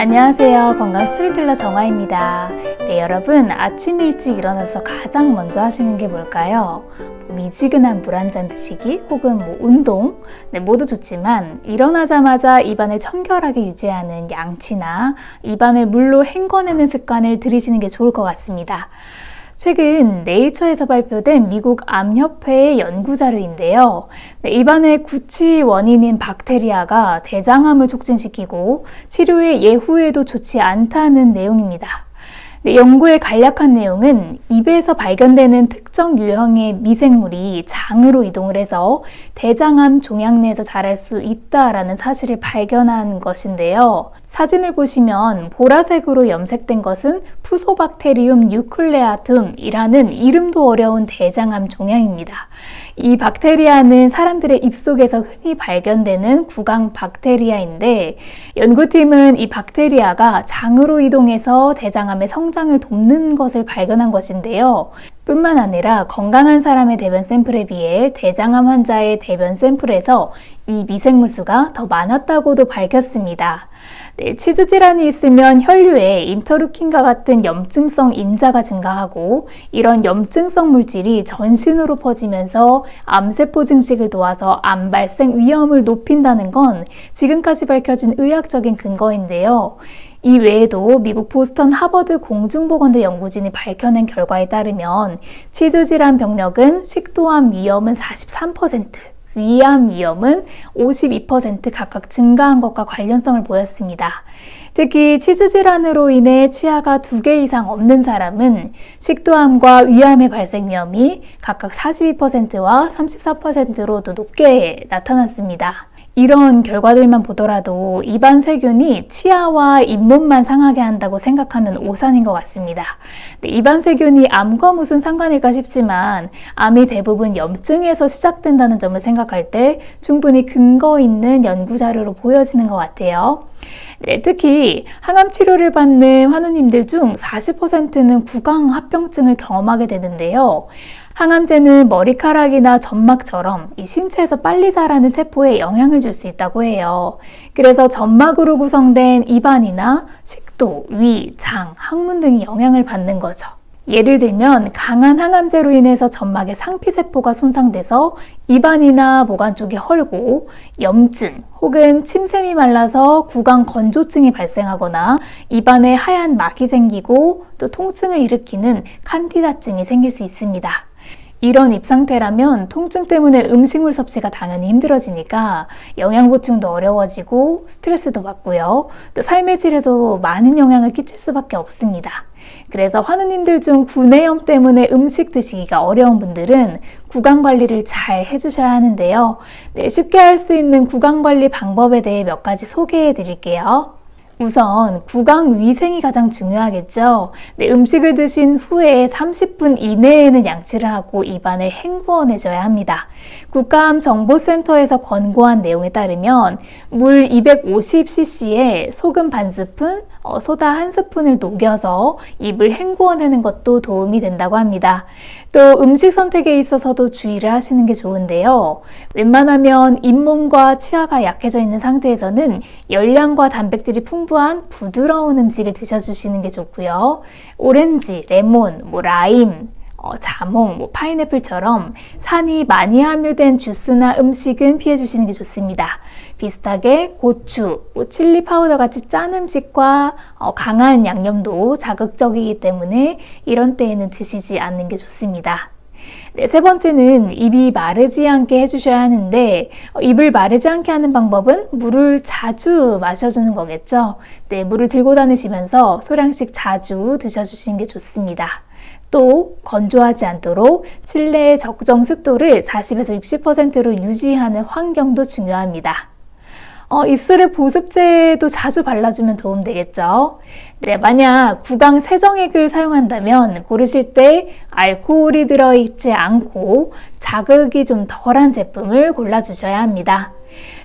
안녕하세요. 건강 스토리텔러 정아입니다. 네, 여러분 아침 일찍 일어나서 가장 먼저 하시는 게 뭘까요? 미지근한 물 한 잔 드시기 혹은 운동, 모두 좋지만 일어나자마자 입안을 청결하게 유지하는 양치나 입안을 물로 헹궈내는 습관을 들이시는 게 좋을 것 같습니다. 최근 네이처에서 발표된 미국 암협회의 연구 자료인데요. 입안의 구취 원인인 박테리아가 대장암을 촉진시키고 치료의 예후에도 좋지 않다는 내용입니다. 연구의 간략한 내용은 입에서 발견되는 특정 유형의 미생물이 장으로 이동을 해서 대장암 종양 내에서 자랄 수 있다라는 사실을 발견한 것인데요. 사진을 보시면 보라색으로 염색된 것은 푸소박테리움 뉴클레아툼이라는 이름도 어려운 대장암 종양입니다. 이 박테리아는 사람들의 입속에서 흔히 발견되는 구강 박테리아인데 연구팀은 이 박테리아가 장으로 이동해서 대장암의 성장을 돕는 것을 발견한 것인데요. 뿐만 아니라 건강한 사람의 대변 샘플에 비해 대장암 환자의 대변 샘플에서 이 미생물 수가 더 많았다고도 밝혔습니다. 치주 질환이 있으면 혈류에 인터루킨과 같은 염증성 인자가 증가하고 이런 염증성 물질이 전신으로 퍼지면서 암세포 증식을 도와서 암 발생 위험을 높인다는 건 지금까지 밝혀진 의학적인 근거인데요. 이 외에도 미국 보스턴 하버드 공중보건대 연구진이 밝혀낸 결과에 따르면 치주질환 병력은 식도암 위험은 43%, 위암 위험은 52% 각각 증가한 것과 관련성을 보였습니다. 특히 치주질환으로 인해 치아가 2개 이상 없는 사람은 식도암과 위암의 발생 위험이 각각 42%와 34%로도 높게 나타났습니다. 이런 결과들만 보더라도 입안 세균이 치아와 잇몸만 상하게 한다고 생각하면 오산인 것 같습니다. 입안 세균이 암과 무슨 상관일까 싶지만 암이 대부분 염증에서 시작된다는 점을 생각할 때 충분히 근거 있는 연구 자료로 보여지는 것 같아요. 특히 항암 치료를 받는 환우님들 중 40%는 구강합병증을 경험하게 되는데요. 항암제는 머리카락이나 점막처럼 이 신체에서 빨리 자라는 세포에 영향을 줄 수 있다고 해요. 그래서 점막으로 구성된 입안이나 식도, 위, 장, 항문 등이 영향을 받는 거죠. 예를 들면 강한 항암제로 인해서 점막의 상피세포가 손상돼서 입안이나 모관 쪽이 헐고 염증 혹은 침샘이 말라서 구강 건조증이 발생하거나 입안에 하얀 막이 생기고 또 통증을 일으키는 칸디다증이 생길 수 있습니다. 이런 입 상태라면 통증 때문에 음식물 섭취가 당연히 힘들어지니까 영양 보충도 어려워지고 스트레스도 받고요. 또 삶의 질에도 많은 영향을 끼칠 수밖에 없습니다. 그래서 환우님들 중 구내염 때문에 음식 드시기가 어려운 분들은 구강 관리를 잘 해주셔야 하는데요. 쉽게 할 수 있는 구강 관리 방법에 대해 몇 가지 소개해 드릴게요. 우선 구강 위생이 가장 중요하겠죠. 음식을 드신 후에 30분 이내에는 양치를 하고 입안을 헹구어내줘야 합니다. 국가암정보센터에서 권고한 내용에 따르면 물 250cc에 소금 반 스푼, 소다 1스푼을 녹여서 입을 헹구어내는 것도 도움이 된다고 합니다. 또 음식 선택에 있어서도 주의를 하시는 게 좋은데요. 웬만하면 잇몸과 치아가 약해져 있는 상태에서는 열량과 단백질이 풍부한 부드러운 음식을 드셔주시는 게 좋고요. 오렌지, 레몬, 라임, 자몽, 파인애플처럼 산이 많이 함유된 주스나 음식은 피해주시는 게 좋습니다. 비슷하게 고추, 칠리 파우더 같이 짠 음식과 강한 양념도 자극적이기 때문에 이런 때에는 드시지 않는 게 좋습니다. 세 번째는 입이 마르지 않게 해주셔야 하는데 입을 마르지 않게 하는 방법은 물을 자주 마셔주는 거겠죠. 물을 들고 다니시면서 소량씩 자주 드셔주시는 게 좋습니다. 또 건조하지 않도록 실내의 적정 습도를 40에서 60%로 유지하는 환경도 중요합니다. 입술에 보습제도 자주 발라주면 도움되겠죠. 만약 구강 세정액을 사용한다면 고르실 때 알코올이 들어있지 않고 자극이 좀 덜한 제품을 골라주셔야 합니다.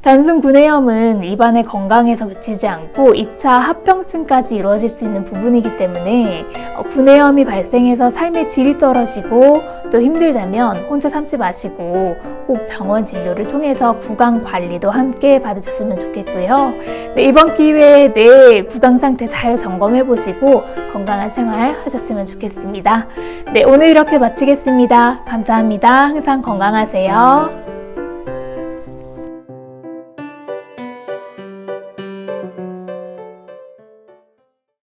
단순 구내염은 입안의 건강에서 그치지 않고 2차 합병증까지 이루어질 수 있는 부분이기 때문에 구내염이 발생해서 삶의 질이 떨어지고 또 힘들다면 혼자 참지 마시고 꼭 병원 진료를 통해서 구강 관리도 함께 받으셨으면 좋겠고요. 네, 이번 기회에 내 구강 상태 잘 점검해 보시고 건강한 생활 하셨으면 좋겠습니다. 네, 오늘 이렇게 마치겠습니다. 감사합니다. 항상 건강하세요.